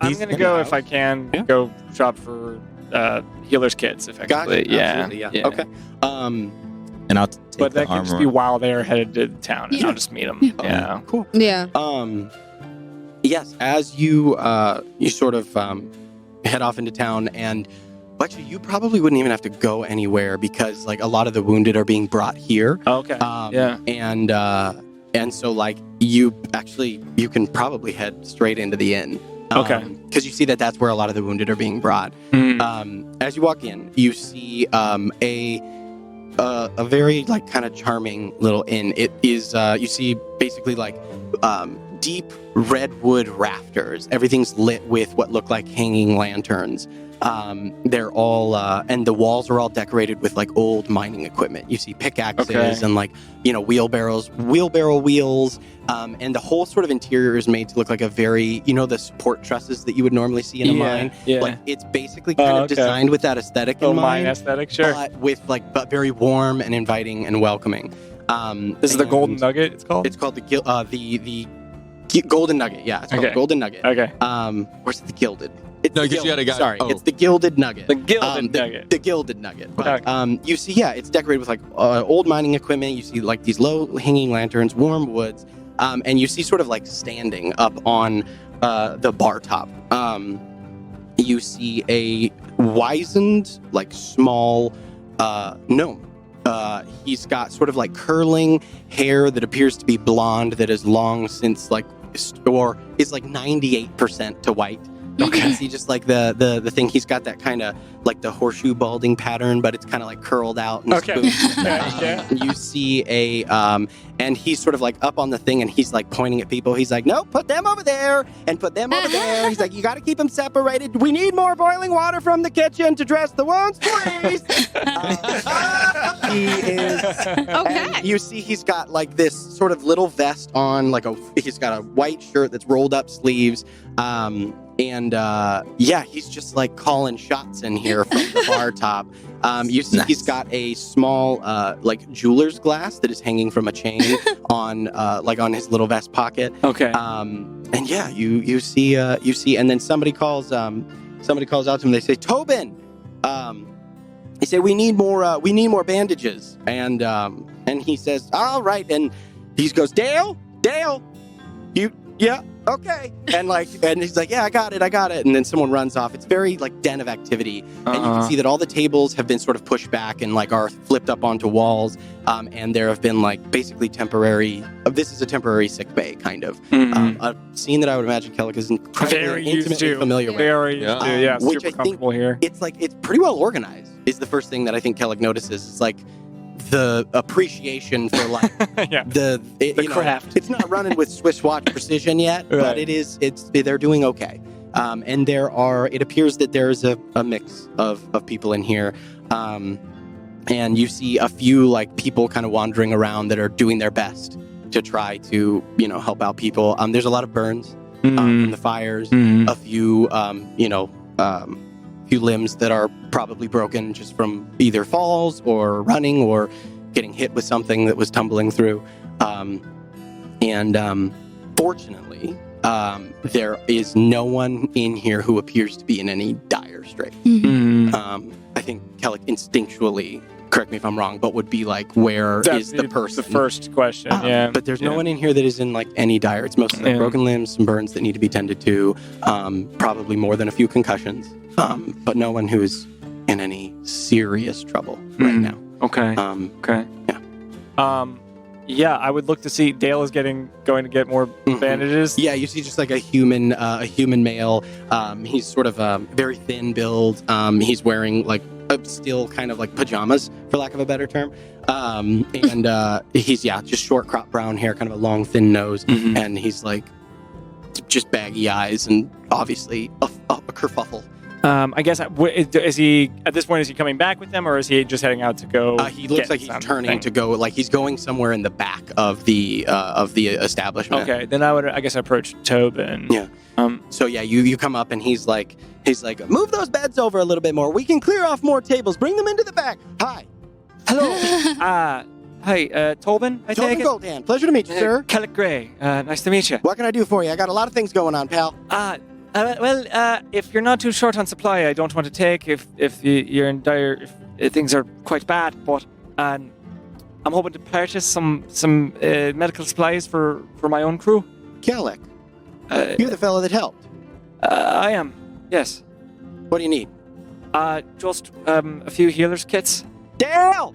I'm going to go, if I can, go shop for healer's kits, effectively. Gotcha. Absolutely, yeah. Okay. And I'll take but the that can armor. just be while they're headed to town, and I'll just meet them. Yeah. Cool. Yeah. Yes, as you you sort of head off into town, and actually you probably wouldn't even have to go anywhere because like a lot of the wounded are being brought here. Okay. And so like you can probably head straight into the inn. Okay. Because you see that's where a lot of the wounded are being brought. As you walk in, you see a very like kind of charming little inn. It is you see basically like deep redwood rafters. Everything's lit with what look like hanging lanterns. They're all and the walls are all decorated with like old mining equipment. You see pickaxes and like wheelbarrow wheels, and the whole sort of interior is made to look like a very the support trusses that you would normally see in a mine. Yeah. Like it's basically kind of designed with that aesthetic in mind. Mine aesthetic, sure. But very warm and inviting and welcoming. This is the Golden Nugget. It's called. It's called the Golden Nugget. Yeah, it's called Golden Nugget. Okay. Where's the Gilded? It's it's the Gilded Nugget. The Gilded Nugget. The Gilded Nugget. But you see, it's decorated with like old mining equipment. You see like these low hanging lanterns, warm woods, and you see sort of like standing up on the bar top. You see a wizened, like small gnome. He's got sort of like curling hair that appears to be blonde that is long since like or is like 98% to white. Okay. You see just like the thing, he's got that kind of like the horseshoe balding pattern, but it's kind of like curled out and smooth. You see and he's sort of like up on the thing and he's like pointing at people. He's like, nope, put them over there and put them over there. He's like, you got to keep them separated. We need more boiling water from the kitchen to dress the wounds, please. He is. Okay. You see he's got like this sort of little vest on, he's got a white shirt that's rolled up sleeves. He's just like calling shots in here from the bar top. You see he's got a small like jeweler's glass that is hanging from a chain on his little vest pocket. Okay. You see and then somebody calls out to him. They say, Tobin, they say we need more bandages. And he says, all right. And he goes, Dale, okay. And he's like, yeah, I got it. And then someone runs off. It's very like den of activity. And you can see that all the tables have been sort of pushed back and like are flipped up onto walls. And there have been like basically this is a temporary sick bay kind of. A scene that I would imagine Ceallach is incredibly intimately familiar with. Very used to, yeah. Which super I think comfortable here. It's pretty well organized is the first thing that I think Ceallach notices. It's like the appreciation for like the craft. It's not running with Swiss watch precision yet, but they're doing okay. And it appears that there's a mix of people in here. And you see a few like people kind of wandering around that are doing their best to try to, help out people. There's a lot of burns from the fires, a few, few limbs that are probably broken just from either falls or running or getting hit with something that was tumbling through. Fortunately, there is no one in here who appears to be in any dire straits. I think Ceallach instinctually, correct me if I'm wrong, but would be like, where is the person? The first question, But there's no one in here that is in like any dire. It's mostly like broken limbs, some burns that need to be tended to, probably more than a few concussions, but no one who's in any serious trouble right now. Okay. Yeah. I would look to see Dale is going to get more bandages. Yeah, you see just like a human male. He's sort of very thin build. He's wearing like still kind of like pajamas, for lack of a better term. He's just short crop brown hair, kind of a long thin nose, and he's like just baggy eyes and obviously a kerfuffle. I guess is he at this point? Is he coming back with them, or is he just heading out to go? He looks like he's turning to go. Like he's going somewhere in the back of the establishment. Okay, then I guess I approach Tobin. Yeah. You come up and he's like, move those beds over a little bit more. We can clear off more tables. Bring them into the back. Hi. Hello. Hey, Tobin. Tobin Goldhand. Pleasure to meet you, sir. Ceallach Gray. Nice to meet you. What can I do for you? I got a lot of things going on, pal. If you're not too short on supply, I don't want to take if you're in dire, if things are quite bad. But I'm hoping to purchase some medical supplies for my own crew. Ceallach, you're the fellow that helped. I am. Yes. What do you need? Just a few healers kits. Dale!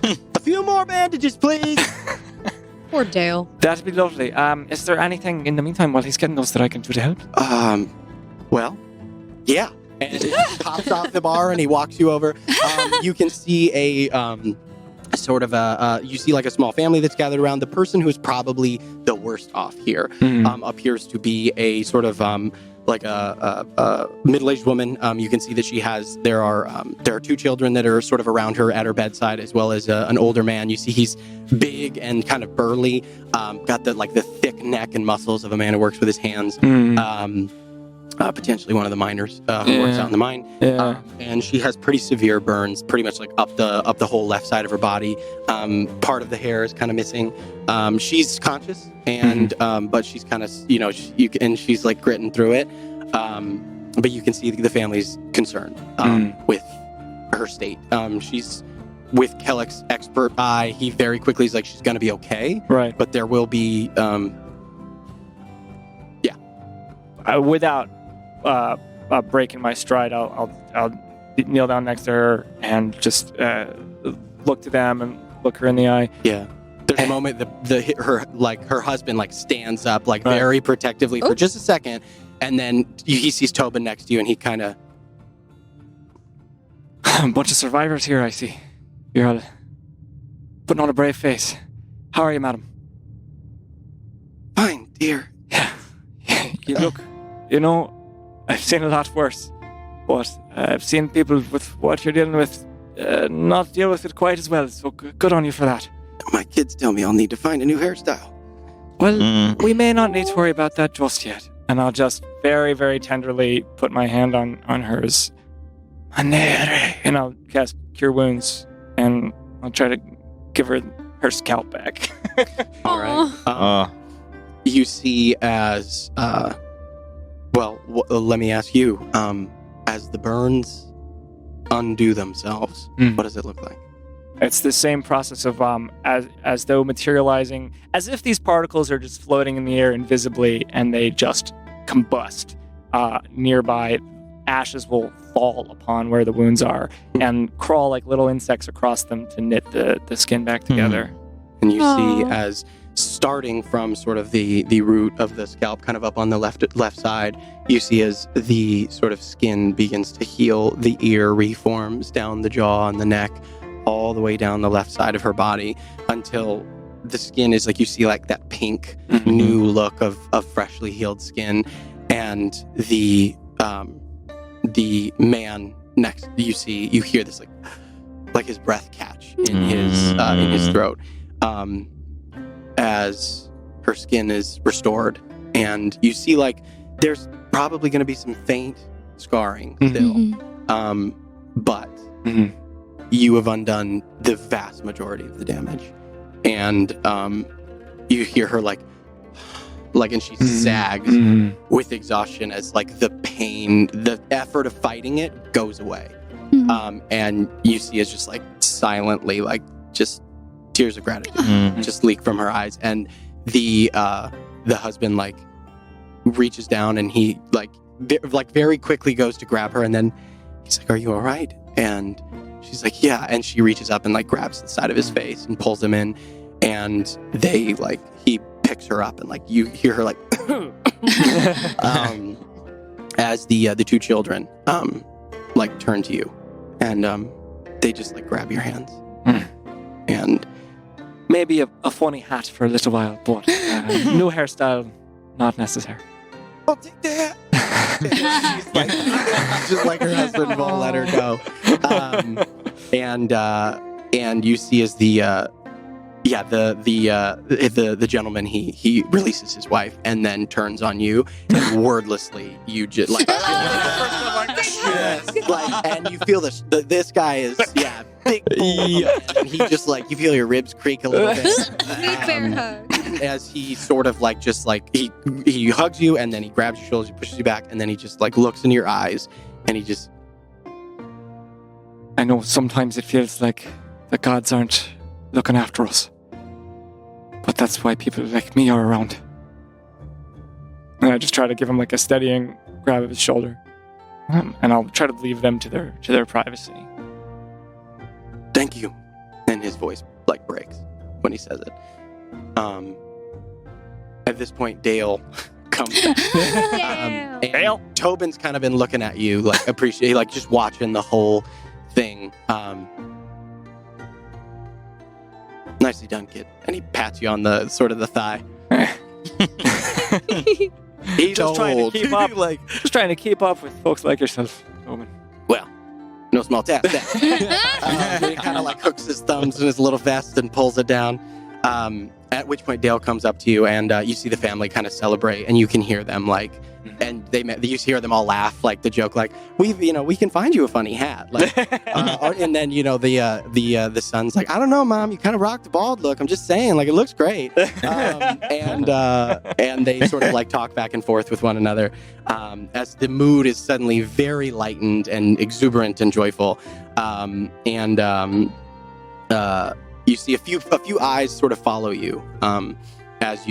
A few more bandages, please. Poor Dale. That'd be lovely. Is there anything in the meantime while he's getting those that I can do to help? Well, yeah. And he pops off the bar and he walks you over. You can see a sort of you see like a small family that's gathered around. The person who's probably the worst off here appears to be a sort of like a middle-aged woman. You can see that there are two children that are sort of around her at her bedside, as well as an older man. You see he's big and kind of burly, got the thick neck and muscles of a man who works with his hands. Potentially one of the miners who works out in the mine. And she has pretty severe burns, pretty much like up the whole left side of her body. Part of the hair is kind of missing. She's conscious, and but she's kind of she's like gritting through it. But you can see the family's concerned with her state. She's with Ceallach's expert eye. He very quickly is like, she's going to be okay. Right. But there will be without breaking my stride, I'll kneel down next to her and just look to them and look her in the eye. Yeah. There's a moment her husband stands up very protectively for just a second, and then he sees Tobin next to you, and he kind of a bunch of survivors here. I see. You're all putting on a brave face. How are you, madam? Fine, dear. Yeah. You look. I've seen a lot worse, but I've seen people with what you're dealing with not deal with it quite as well, so good on you for that. My kids tell me I'll need to find a new hairstyle. Well, we may not need to worry about that just yet, and I'll just very, very tenderly put my hand on hers. And I'll cast Cure Wounds, and I'll try to give her scalp back. All right. You see as... let me ask you, as the burns undo themselves, what does it look like? It's the same process of as though materializing, as if these particles are just floating in the air invisibly and they just combust. Nearby, ashes will fall upon where the wounds are and crawl like little insects across them to knit the skin back together. And you see as starting from sort of the root of the scalp, kind of up on the left side, you see as the sort of skin begins to heal, the ear reforms down the jaw and the neck, all the way down the left side of her body, until the skin is you see that pink new look of freshly healed skin. And the man next, you hear this like his breath catch in his throat. As her skin is restored, and you see there's probably going to be some faint scarring still, but you have undone the vast majority of the damage, and you hear her and she sags with exhaustion as the pain, the effort of fighting it goes away, and you see as just silently just tears of gratitude just leak from her eyes, and the husband reaches down and he very quickly goes to grab her, and then he's like, "Are you all right?" And she's like, "Yeah," and she reaches up and grabs the side of his face and pulls him in, and they he picks her up, and you hear her as the two children turn to you, and they just grab your hands and maybe a funny hat for a little while, but new hairstyle not necessary. I'll take that. She's just her husband won't let her go. And you see as the gentleman he releases his wife and then turns on you, and wordlessly you just and you feel this guy is big, and he just you feel your ribs creak a little bit. Sweet bear hug. as he sort of like just like he hugs you and then he grabs your shoulders, he pushes you back, and then he just like looks into your eyes and he just. I know sometimes it feels like the gods aren't looking after us, but that's why people like me are around. And I just try to give him like a steadying grab of his shoulder, and I'll try to leave them to their privacy. Thank you. And his voice like breaks when he says it. At this point, Dale comes back. And Dale? Tobin's kind of been looking at you, like like just watching the whole thing. Nicely done, kid. And he pats you on the sort of the thigh. He's Just trying to old. keep up. Like, Just trying to keep up with folks like yourself, Owen. well, no small task. He kind of like hooks his thumbs in his little vest and pulls it down. At which point Dale comes up to you and you see the family kind of celebrate, and you can hear them like, and you hear them all laugh, like the joke, like we can find you a funny hat, like, and then the son's like, I don't know, Mom, you kind of rock the bald look. I'm just saying, like it looks great, and they sort of like talk back and forth with one another as the mood is suddenly very lightened and exuberant and joyful, you see a few eyes sort of follow you as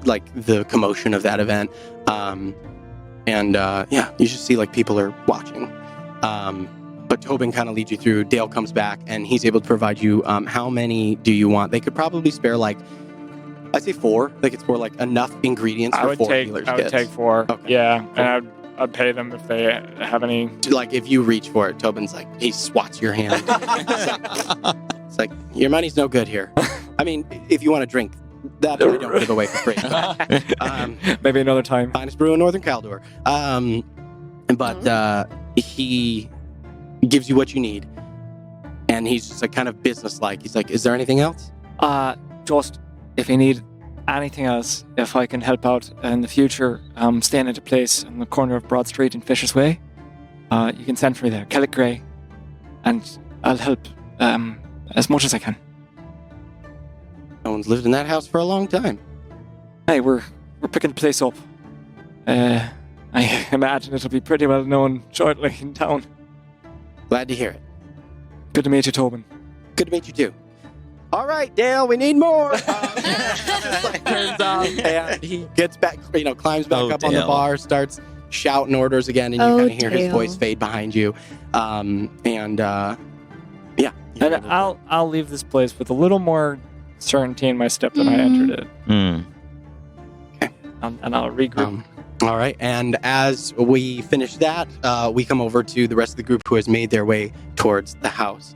like the commotion of that event, you just see like people are watching. But Tobin kind of leads you through. Dale comes back and he's able to provide you. How many do you want? They could probably spare like, I'd say 4. They could spare like enough ingredients for 4 healers. I would kits. take 4. Okay. Yeah, and I'd pay them if they have any. Like if you reach for it, Tobin's like he swats your hand. It's like your money's no good here. I mean, if you want to drink, that I don't give away for free. Maybe another time. Finest brew in Northern Caldor. But he gives you what you need, and he's just like kind of businesslike. He's like, "Is there anything else?" Just if you need anything else, if I can help out in the future, staying at a place on the corner of Broad Street in Fisher's Way, you can send for me there, Ceallach Grey, and I'll help as much as I can. No one's lived in that house for a long time. Hey, we're picking the place up. I imagine it'll be pretty well known shortly in town. Glad to hear it. Good to meet you, Tobin. Good to meet you too. All right, Dale, we need more. Turns on, and he gets back, climbs back up on the bar, starts shouting orders again, and you kind of hear his voice fade behind you. And I'll leave this place with a little more certainty in my step than I entered it. Okay. And I'll regroup. All right, and as we finish that, we come over to the rest of the group who has made their way towards the house.